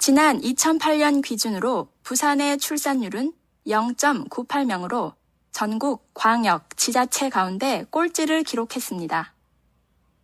지난 2008년 기준으로 부산의 출산율은 0.98명으로 전국 광역, 지자체 가운데 꼴찌를 기록했습니다.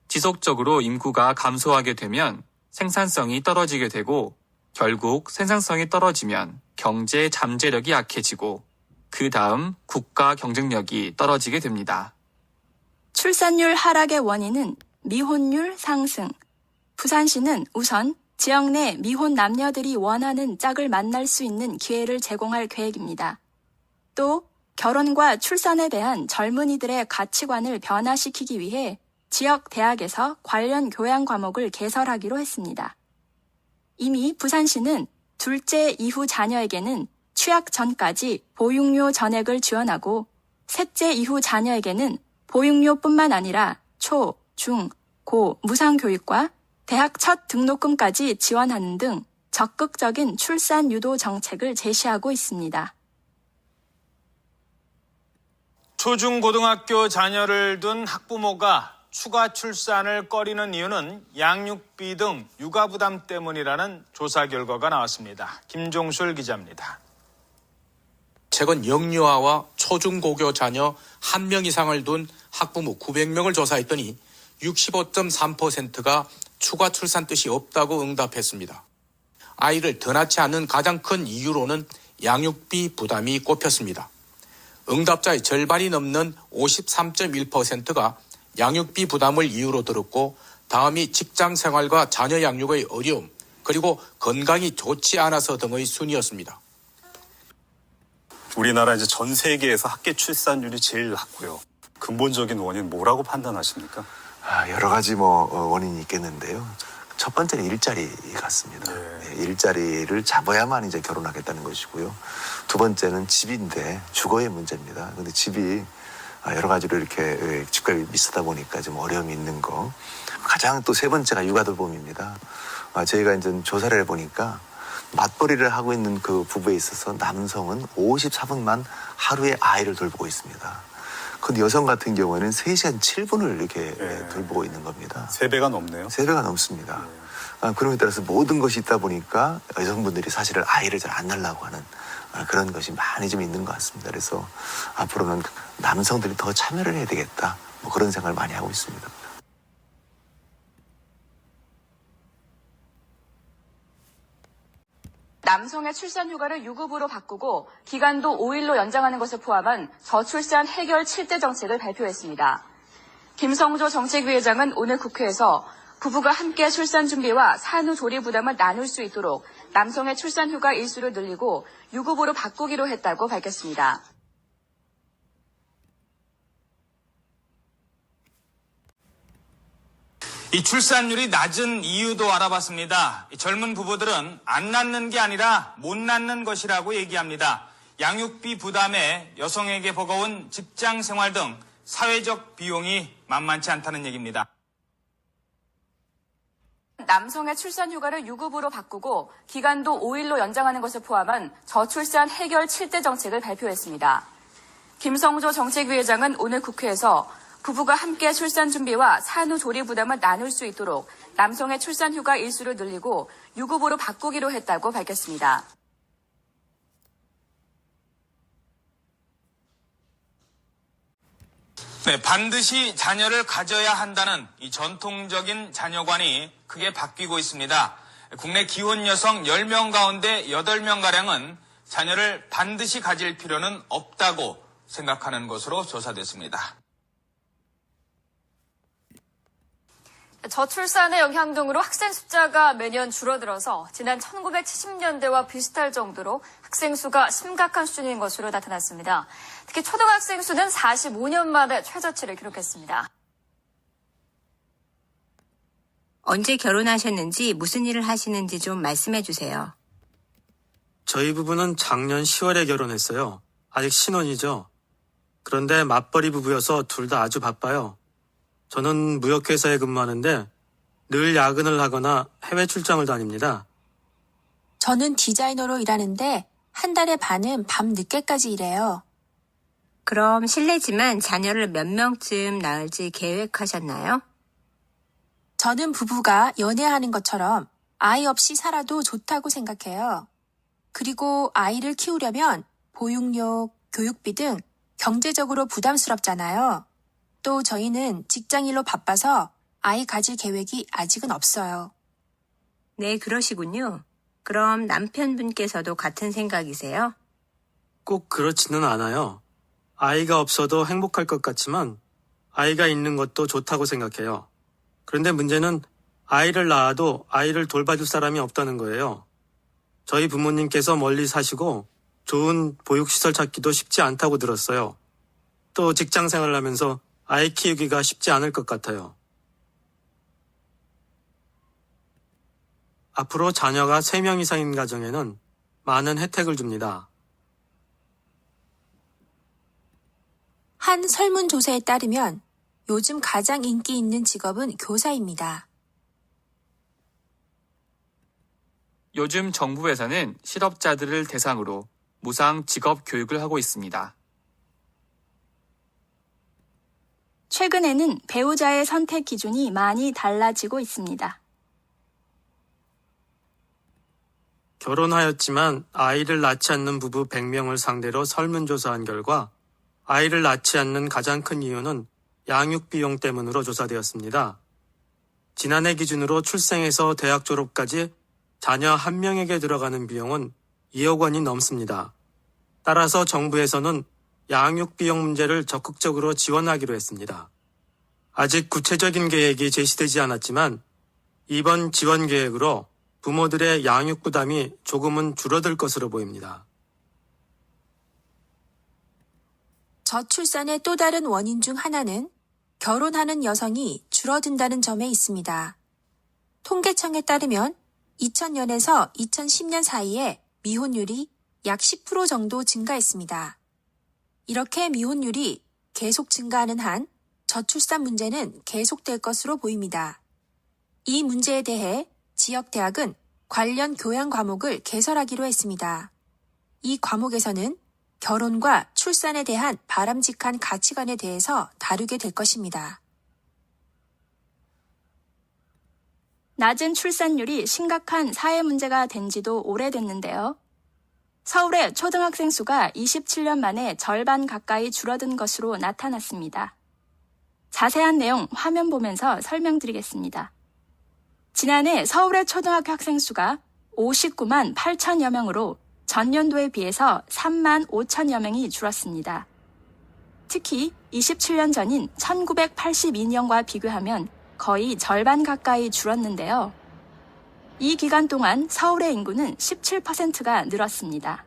지속적으로 인구가 감소하게 되면 생산성이 떨어지게 되고 결국 생산성이 떨어지면 경제 잠재력이 약해지고 그 다음 국가 경쟁력이 떨어지게 됩니다. 출산율 하락의 원인은 미혼율 상승. 부산시는 우선 지역 내 미혼 남녀들이 원하는 짝을 만날 수 있는 기회를 제공할 계획입니다. 또 결혼과 출산에 대한 젊은이들의 가치관을 변화시키기 위해 지역 대학에서 관련 교양 과목을 개설하기로 했습니다. 이미 부산시는 둘째 이후 자녀에게는 취약 전까지 보육료 전액을 지원하고 셋째 이후 자녀에게는 보육료뿐만 아니라 초, 중, 고 무상교육과 대학 첫 등록금까지 지원하는 등 적극적인 출산 유도 정책을 제시하고 있습니다. 초중고등학교 자녀를 둔 학부모가 추가 출산을 꺼리는 이유는 양육비 등 육아 부담 때문이라는 조사 결과가 나왔습니다. 김종술 기자입니다. 최근 영유아와 초중고교 자녀 1명 이상을 둔 학부모 900명을 조사했더니 65.3%가 추가 출산 뜻이 없다고 응답했습니다. 아이를 더 낳지 않는 가장 큰 이유로는 양육비 부담이 꼽혔습니다. 응답자의 절반이 넘는 53.1%가 양육비 부담을 이유로 들었고 다음이 직장 생활과 자녀 양육의 어려움 그리고 건강이 좋지 않아서 등의 순이었습니다. 우리나라 이제 전 세계에서 학계 출산율이 제일 낮고요. 근본적인 원인 뭐라고 판단하십니까? 여러 가지 원인이 있겠는데요. 첫 번째는 일자리 같습니다. 일자리를 잡아야만 이제 결혼하겠다는 것이고요. 두 번째는 집인데 주거의 문제입니다. 근데 집이 여러 가지로 이렇게 집값이 비싸다 보니까 좀 어려움이 있는 거. 가장 또 세 번째가 육아돌봄입니다. 저희가 이제 조사를 해보니까 맞벌이를 하고 있는 그 부부에 있어서 남성은 54분만 하루에 아이를 돌보고 있습니다. 근데 여성 같은 경우에는 3시간 7분을 이렇게 돌보고 있는 겁니다. 3배가 넘네요. 3배가 넘습니다. 그런 것에 따라서 모든 것이 있다 보니까 여성분들이 사실은 아이를 잘 안 낳으려고 하는 그런 것이 많이 좀 있는 것 같습니다. 그래서 앞으로는 남성들이 더 참여를 해야 되겠다. 그런 생각을 많이 하고 있습니다. 남성의 출산 휴가를 유급으로 바꾸고 기간도 5일로 연장하는 것을 포함한 저출산 해결 7대 정책을 발표했습니다. 김성조 정책위원장은 오늘 국회에서 부부가 함께 출산 준비와 산후 조리 부담을 나눌 수 있도록 남성의 출산 휴가 일수를 늘리고 유급으로 바꾸기로 했다고 밝혔습니다. 이 출산율이 낮은 이유도 알아봤습니다. 젊은 부부들은 안 낳는 게 아니라 못 낳는 것이라고 얘기합니다. 양육비 부담에 여성에게 버거운 직장 생활 등 사회적 비용이 만만치 않다는 얘기입니다. 남성의 출산 휴가를 유급으로 바꾸고 기간도 5일로 연장하는 것을 포함한 저출산 해결 7대 정책을 발표했습니다. 김성조 정책위원장은 오늘 국회에서 부부가 함께 출산 준비와 산후 조리 부담을 나눌 수 있도록 남성의 출산 휴가 일수를 늘리고 유급으로 바꾸기로 했다고 밝혔습니다. 네, 반드시 자녀를 가져야 한다는 이 전통적인 자녀관이 크게 바뀌고 있습니다. 국내 기혼 여성 10명 가운데 8명가량은 자녀를 반드시 가질 필요는 없다고 생각하는 것으로 조사됐습니다. 저출산의 영향 등으로 학생 숫자가 매년 줄어들어서 지난 1970년대와 비슷할 정도로 학생 수가 심각한 수준인 것으로 나타났습니다. 특히 초등학생 수는 45년 만에 최저치를 기록했습니다. 언제 결혼하셨는지 무슨 일을 하시는지 좀 말씀해 주세요. 저희 부부는 작년 10월에 결혼했어요. 아직 신혼이죠. 그런데 맞벌이 부부여서 둘 다 아주 바빠요. 저는 무역회사에 근무하는데 늘 야근을 하거나 해외 출장을 다닙니다. 저는 디자이너로 일하는데 한 달에 반은 밤 늦게까지 일해요. 그럼 실례지만 자녀를 몇 명쯤 낳을지 계획하셨나요? 저는 부부가 연애하는 것처럼 아이 없이 살아도 좋다고 생각해요. 그리고 아이를 키우려면 보육료, 교육비 등 경제적으로 부담스럽잖아요. 또 저희는 직장일로 바빠서 아이 가질 계획이 아직은 없어요. 네, 그러시군요. 그럼 남편분께서도 같은 생각이세요? 꼭 그렇지는 않아요. 아이가 없어도 행복할 것 같지만 아이가 있는 것도 좋다고 생각해요. 그런데 문제는 아이를 낳아도 아이를 돌봐줄 사람이 없다는 거예요. 저희 부모님께서 멀리 사시고 좋은 보육시설 찾기도 쉽지 않다고 들었어요. 또 직장 생활을 하면서 아이 키우기가 쉽지 않을 것 같아요. 앞으로 자녀가 3명 이상인 가정에는 많은 혜택을 줍니다. 한 설문조사에 따르면 요즘 가장 인기 있는 직업은 교사입니다. 요즘 정부에서는 실업자들을 대상으로 무상 직업 교육을 하고 있습니다. 최근에는 배우자의 선택 기준이 많이 달라지고 있습니다. 결혼하였지만 아이를 낳지 않는 부부 100명을 상대로 설문조사한 결과 아이를 낳지 않는 가장 큰 이유는 양육비용 때문으로 조사되었습니다. 지난해 기준으로 출생에서 대학 졸업까지 자녀 1명에게 들어가는 비용은 2억 원이 넘습니다. 따라서 정부에서는 양육비용 문제를 적극적으로 지원하기로 했습니다. 아직 구체적인 계획이 제시되지 않았지만 이번 지원 계획으로 부모들의 양육 부담이 조금은 줄어들 것으로 보입니다. 저출산의 또 다른 원인 중 하나는 결혼하는 여성이 줄어든다는 점에 있습니다. 통계청에 따르면 2000년에서 2010년 사이에 미혼율이 약 10% 정도 증가했습니다. 이렇게 미혼율이 계속 증가하는 한 저출산 문제는 계속될 것으로 보입니다. 이 문제에 대해 지역대학은 관련 교양 과목을 개설하기로 했습니다. 이 과목에서는 결혼과 출산에 대한 바람직한 가치관에 대해서 다루게 될 것입니다. 낮은 출산율이 심각한 사회 문제가 된 지도 오래됐는데요. 서울의 초등학생 수가 27년 만에 절반 가까이 줄어든 것으로 나타났습니다. 자세한 내용 화면 보면서 설명드리겠습니다. 지난해 서울의 초등학교 학생 수가 59만 8천여 명으로 전년도에 비해서 3만 5천여 명이 줄었습니다. 특히 27년 전인 1982년과 비교하면 거의 절반 가까이 줄었는데요. 이 기간 동안 서울의 인구는 17%가 늘었습니다.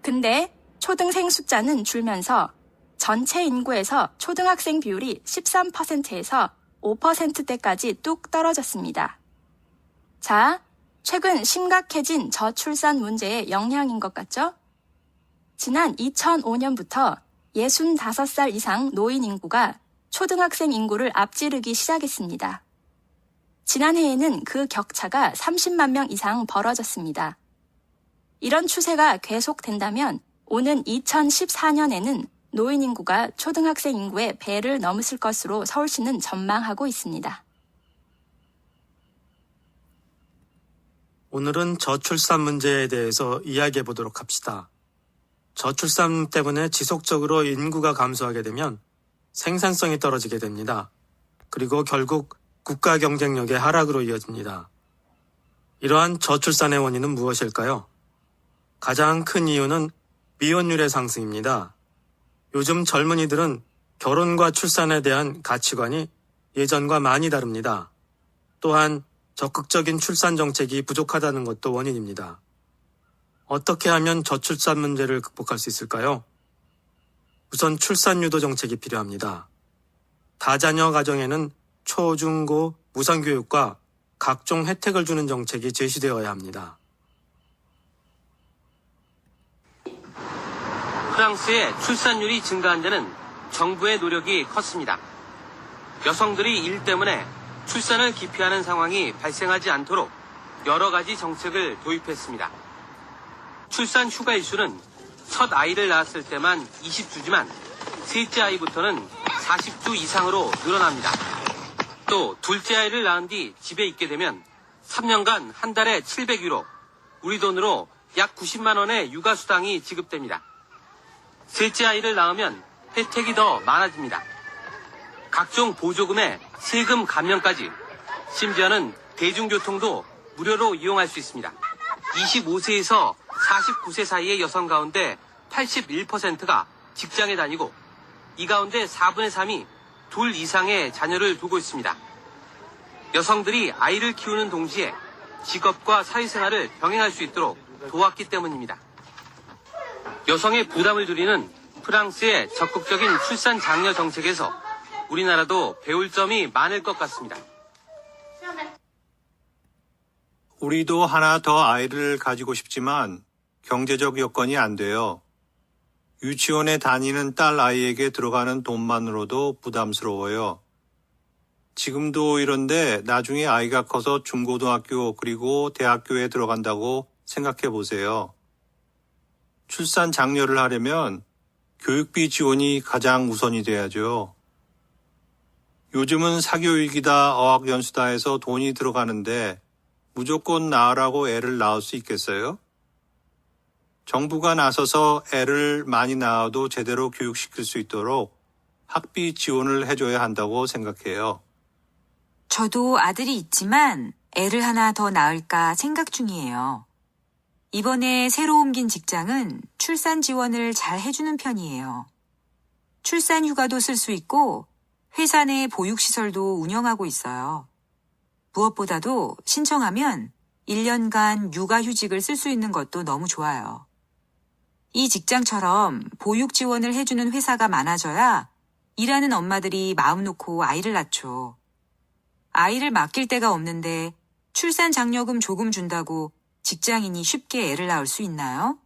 근데 초등생 숫자는 줄면서 전체 인구에서 초등학생 비율이 13%에서 5%대까지 뚝 떨어졌습니다. 자, 최근 심각해진 저출산 문제의 영향인 것 같죠? 지난 2005년부터 65살 이상 노인 인구가 초등학생 인구를 앞지르기 시작했습니다. 지난해에는 그 격차가 30만 명 이상 벌어졌습니다. 이런 추세가 계속된다면 오는 2014년에는 노인 인구가 초등학생 인구의 배를 넘었을 것으로 서울시는 전망하고 있습니다. 오늘은 저출산 문제에 대해서 이야기해 보도록 합시다. 저출산 때문에 지속적으로 인구가 감소하게 되면 생산성이 떨어지게 됩니다. 그리고 결국 국가 경쟁력의 하락으로 이어집니다. 이러한 저출산의 원인은 무엇일까요? 가장 큰 이유는 미혼율의 상승입니다. 요즘 젊은이들은 결혼과 출산에 대한 가치관이 예전과 많이 다릅니다. 또한 적극적인 출산 정책이 부족하다는 것도 원인입니다. 어떻게 하면 저출산 문제를 극복할 수 있을까요? 우선 출산 유도 정책이 필요합니다. 다자녀 가정에는 초, 중, 고 무상교육과 각종 혜택을 주는 정책이 제시되어야 합니다. 프랑스의 출산율이 증가한 데는 정부의 노력이 컸습니다. 여성들이 일 때문에 출산을 기피하는 상황이 발생하지 않도록 여러 가지 정책을 도입했습니다. 출산 휴가 일수는 첫 아이를 낳았을 때만 20주지만 셋째 아이부터는 40주 이상으로 늘어납니다. 또 둘째 아이를 낳은 뒤 집에 있게 되면 3년간 한 달에 700유로, 우리 돈으로 약 90만 원의 육아수당이 지급됩니다. 셋째 아이를 낳으면 혜택이 더 많아집니다. 각종 보조금에 세금 감면까지, 심지어는 대중교통도 무료로 이용할 수 있습니다. 25세에서 49세 사이의 여성 가운데 81%가 직장에 다니고 이 가운데 4분의 3이 둘 이상의 자녀를 두고 있습니다. 여성들이 아이를 키우는 동시에 직업과 사회생활을 병행할 수 있도록 도왔기 때문입니다. 여성의 부담을 줄이는 프랑스의 적극적인 출산 장려 정책에서 우리나라도 배울 점이 많을 것 같습니다. 우리도 하나 더 아이를 가지고 싶지만 경제적 여건이 안 돼요. 유치원에 다니는 딸 아이에게 들어가는 돈만으로도 부담스러워요. 지금도 이런데 나중에 아이가 커서 중고등학교 그리고 대학교에 들어간다고 생각해 보세요. 출산 장려를 하려면 교육비 지원이 가장 우선이 돼야죠. 요즘은 사교육이다 어학연수다 해서 돈이 들어가는데 무조건 낳으라고 애를 낳을 수 있겠어요? 정부가 나서서 애를 많이 낳아도 제대로 교육시킬 수 있도록 학비 지원을 해줘야 한다고 생각해요. 저도 아들이 있지만 애를 하나 더 낳을까 생각 중이에요. 이번에 새로 옮긴 직장은 출산 지원을 잘 해주는 편이에요. 출산 휴가도 쓸 수 있고 회사 내 보육시설도 운영하고 있어요. 무엇보다도 신청하면 1년간 육아휴직을 쓸 수 있는 것도 너무 좋아요. 이 직장처럼 보육 지원을 해주는 회사가 많아져야 일하는 엄마들이 마음 놓고 아이를 낳죠. 아이를 맡길 데가 없는데 출산 장려금 조금 준다고 직장인이 쉽게 애를 낳을 수 있나요?